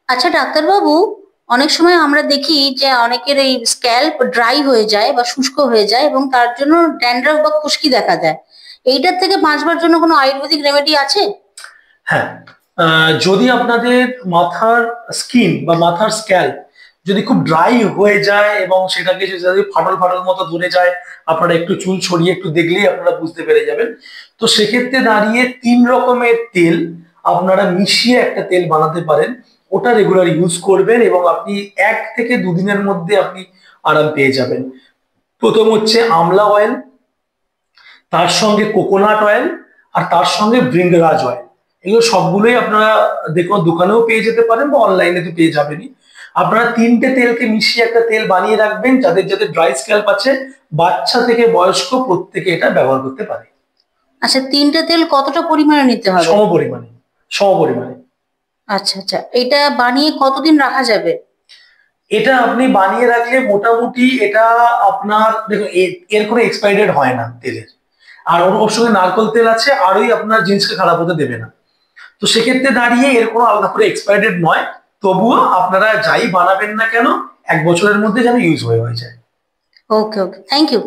আচ্ছা ডাক্তারবাবু, অনেক সময় আমরা দেখি যে অনেকের এই স্ক্যাল্প ড্রাই হয়ে যায় বা শুষ্ক হয়ে যায় এবং তার জন্য ড্যান্ড্রাফ বা খুশকি দেখা দেয়। এইটার থেকে বাঁচবার জন্য কোনো আয়ুর্বেদিক রেমেডি আছে? হ্যাঁ, যদি আপনাদের মাথার স্কিন বা মাথার স্ক্যাল্প যদি খুব ড্রাই হয়ে যায় এবং সেটাকে যদি ফাটল ফাটল মতো ধরে যায়, আপনারা একটু চুল ছড়িয়ে একটু দেখলেই আপনারা বুঝতে পেরে যাবেন। তো সেক্ষেত্রে দাঁড়িয়ে 3 রকমের তেল আপনারা মিশিয়ে একটা তেল বানাতে পারেন। ওটা রেগুলার ইউজ করবেন এবং আপনি 1 থেকে 2 দিনের মধ্যে আপনি আরাম পেয়ে যাবেন। প্রথম হচ্ছে আমলা অয়েল, তার সঙ্গে কোকোনাট অয়েল, আর তার সঙ্গে ভৃঙ্গরাজ অয়েল। এগুলো সবগুলোই আপনারা দেখুন দোকানেও পেয়ে যেতে পারেন বা অনলাইনে তো পেয়ে যাবেনই। আপনারা 3টে তেলকে মিশিয়ে একটা তেল বানিয়ে রাখবেন, যাদের যাদের ড্রাই স্ক্যাল্প আছে, বাচ্চা থেকে বয়স্ক প্রত্যেকে এটা ব্যবহার করতে পারে। আচ্ছা, তিনটে তেল কতটা পরিমাণে নিতে হবে? সম পরিমাণে, সম পরিমাণে। আচ্ছা আচ্ছা, এটা বানিয়ে কতদিন রাখা যাবে? এটা আপনি বানিয়ে রাখলে মোটামুটি এটা আপনার দেখুন এর কোনো এক্সপায়ারি ডেট হয় না তেলের। আর ওর সঙ্গে নারকোল তেল আছে, আরোই আপনার জিনিসকে খারাপ হতে দেবে না। তো সেক্ষেত্রে দাঁড়িয়ে এর কোনো আলাদা করে এক্সপায়ারি ডেট নয়। তবুও আপনারা যাই বানাবেন না কেন, 1 বছরের মধ্যে যেন ইউজ হয়ে যায়। ওকে ওকে, থ্যাংক ইউ।